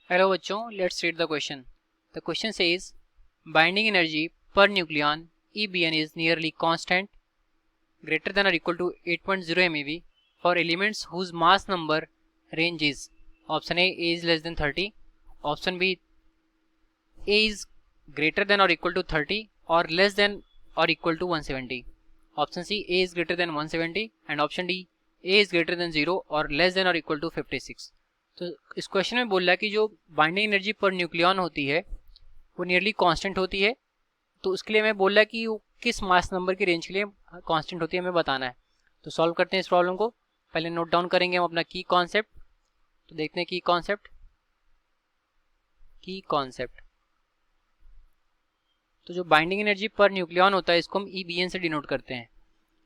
Hello बच्चों, let's read the question. The question says binding energy पर nucleon EBN is nearly constant, greater than or equal to 8.0 MeV for elements whose mass number range is option A is less than 30, option B A is greater than or equal to 30 or less than or equal to 170, option C A is greater than 170 and option D A is greater than 0 or less than or equal to 56. तो इस question में बोल रहा है कि जो binding energy पर nucleon होती है वो नियरली कांस्टेंट होती है. तो उसके लिए मैं बोल रहा है कि वो किस मास नंबर की रेंज के लिए कांस्टेंट होती है हमें बताना है. तो सॉल्व करते हैं इस प्रॉब्लम को. पहले नोट डाउन करेंगे हम अपना की कॉन्सेप्ट. तो देखते हैं की कॉन्सेप्ट. तो जो बाइंडिंग एनर्जी पर न्यूक्लियन होता है इसको हम EBN से डिनोट करते हैं.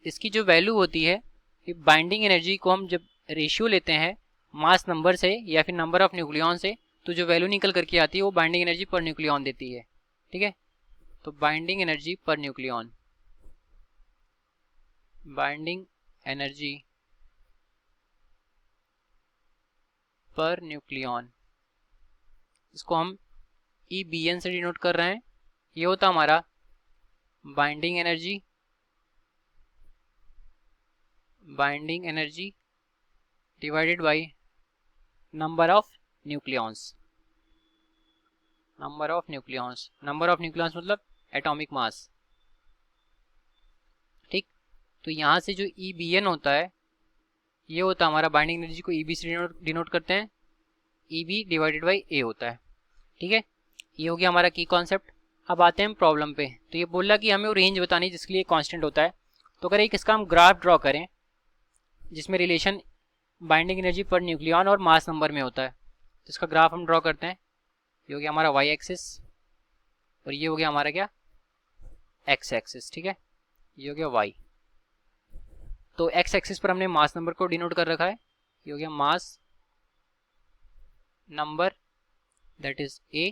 इसकी जो वैल्यू होती है कि बाइंडिंग एनर्जी को हम जब रेशियो लेते हैं मास नंबर से या फिर नंबर ऑफ न्यूक्लियन से, तो जो वैल्यू निकल करके आती है वो बाइंडिंग एनर्जी पर न्यूक्लियन देती है. ठीक है. तो बाइंडिंग एनर्जी पर न्यूक्लियन इसको हम EBN से डिनोट कर रहे हैं. ये होता हमारा binding energy divided by number of nucleons. Number of nucleons मतलब एटॉमिक मास. ठीक. तो यहाँ से जो EBN होता है ये होता है हमारा बाइंडिंग एनर्जी को EB से डिनोट करते हैं. EB डिवाइडेड बाई A होता है. ठीक है. ये हो गया हमारा की कॉन्सेप्ट. अब आते हैं प्रॉब्लम पे. तो ये बोल रहा कि हमें वो रेंज बतानी है जिसके लिए कांस्टेंट होता है. तो अगर एक इसका हम ग्राफ ड्रॉ करें जिसमें रिलेशन बाइंडिंग एनर्जी पर न्यूक्लियन और मास नंबर में होता है, तो इसका ग्राफ हम ड्रॉ करते हैं. ये हो गया हमारा y एक्सिस और ये हो गया हमारा क्या x एक्सिस. ठीक है. ये हो गया y. तो x एक्सिस पर हमने मास नंबर को डिनोट कर रखा है. ये हो गया mass number that is A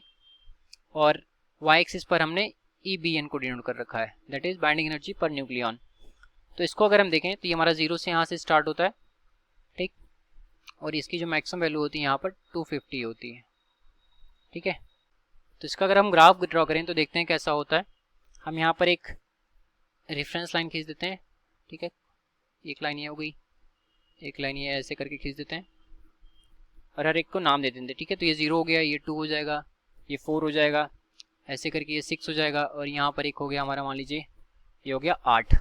और y एक्सिस पर हमने EBN को डिनोट कर रखा है दैट इज बाइंडिंग एनर्जी पर न्यूक्लियन. तो इसको अगर हम देखें तो ये हमारा 0 से यहाँ से स्टार्ट होता है. ठीक. और इसकी जो मैक्सिमम वैल्यू होती है यहाँ पर 250 होती है. ठीक है. तो इसका अगर हम ग्राफ ड्रॉ करें तो देखते हैं कैसा होता है. हम यहाँ पर एक रेफरेंस लाइन खींच देते हैं. ठीक है. एक लाइन ये हो गई, एक लाइन ये ऐसे करके खींच देते हैं और हर एक को नाम दे देते हैं. ठीक है. तो ये 0 हो गया, ये 2 हो जाएगा, ये 4 हो जाएगा, ऐसे करके ये 6 हो जाएगा और यहाँ पर एक हो गया हमारा, मान लीजिए ये हो गया 8.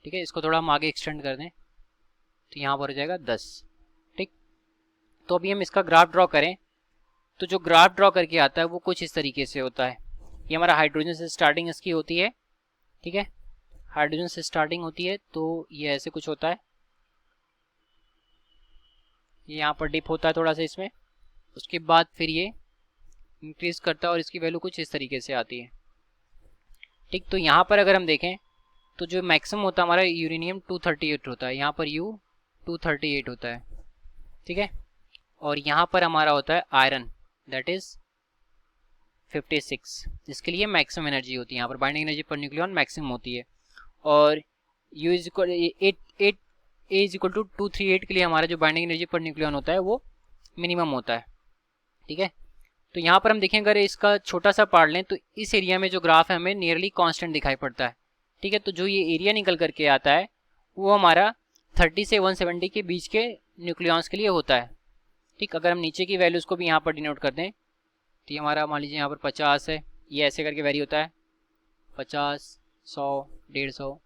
ठीक है. इसको थोड़ा हम आगे एक्सटेंड कर दें तो यहाँ पर हो जाएगा 10. ठीक. तो अभी हम इसका ग्राफ ड्रॉ करें तो जो ग्राफ ड्रॉ करके आता है वो कुछ इस तरीके से होता है. ये हमारा हाइड्रोजन से स्टार्टिंग इसकी होती है. ठीक है. हाइड्रोजन से स्टार्टिंग होती है तो ये ऐसे कुछ होता है. ये यहाँ पर डिप होता है थोड़ा सा इसमें. उसके बाद फिर ये इंक्रीज करता है और इसकी वैल्यू कुछ इस तरीके से आती है. ठीक. तो यहाँ पर अगर हम देखें तो जो मैक्सिमम होता है हमारा यूरेनियम 238 होता है. यहाँ पर U 238 होता है. ठीक है. और यहाँ पर हमारा होता है आयरन दैट इज 56. इसके लिए मैक्सिमम एनर्जी होती है. यहाँ पर बाइंडिंग एनर्जी पर न्यूक्लियन मैक्सिमम होती है. और U is equal 8 A is equal to 238 के लिए हमारा जो बाइंडिंग एनर्जी पर न्यूक्लियन होता है वो मिनिमम होता है. ठीक है. तो यहाँ पर हम देखें अगर इसका छोटा सा पार्ट लें तो इस एरिया में जो ग्राफ है हमें नियरली कांस्टेंट दिखाई पड़ता है. ठीक है. तो जो ये एरिया निकल करके आता है वो हमारा 30 से 170 के बीच के न्यूक्लियॉन्स के लिए होता है. ठीक. अगर हम नीचे की वैल्यूज़ को भी यहाँ पर डिनोट कर दें तो ये हमारा मान लीजिए यहाँ पर 50 है, ये ऐसे करके वेरी होता है 50, 100, 150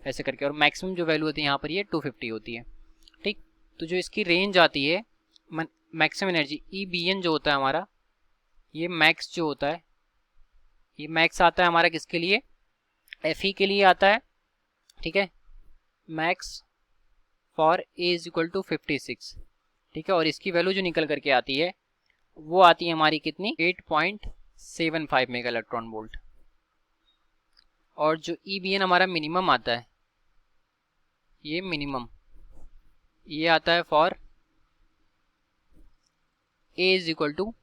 ऐसे करके. और मैक्सिमम जो वैल्यू होती है यहाँ पर ये 250 होती है. ठीक. तो जो इसकी रेंज आती है मैक्सिमम एनर्जी EBN जो होता है हमारा, ये मैक्स जो होता है, ये मैक्स आता है हमारा किसके लिए, Fe के लिए आता है. ठीक है. Max for A is equal to 56. ठीक है. और इसकी वैल्यू जो निकल करके आती है वो आती है हमारी कितनी, 8.75 मेगा इलेक्ट्रॉन वोल्ट. और जो EBN हमारा मिनिमम आता है, ये मिनिमम ये आता है for A is equal to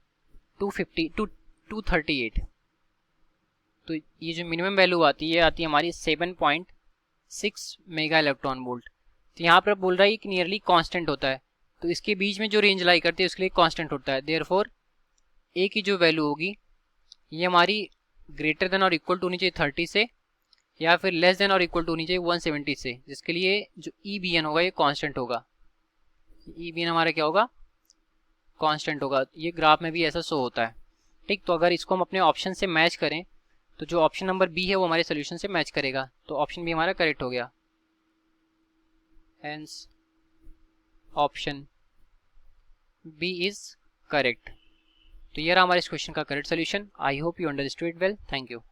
238. तो ये जो मिनिमम वैल्यू आती है हमारी 7.6 मेगा इलेक्ट्रॉन वोल्ट. तो यहाँ पर बोल रहा है कि नियरली कांस्टेंट होता है. तो इसके बीच में जो रेंज लाई करती है उसके लिए कांस्टेंट होता है. देयरफॉर ए की जो वैल्यू होगी ये हमारी ग्रेटर देन और इक्वल टू होनी चाहिए 30 से, या फिर लेस देन और इक्वल टू होनी चाहिए 170 से, जिसके लिए जो ई बी एन होगा ये कांस्टेंट होगा। ई बी एन हमारा क्या होगा, कांस्टेंट होगा। ये ग्राफ में भी ऐसा शो होता है। ठीक, तो अगर इसको हम अपने ऑप्शन से मैच करें तो जो ऑप्शन नंबर बी है वो हमारे सोल्यूशन से मैच करेगा, तो ऑप्शन बी हमारा करेक्ट हो गया। Hence option B is correct. तो ये रहा हमारे इस क्वेश्चन का correct solution. I hope you understood it well. Thank you.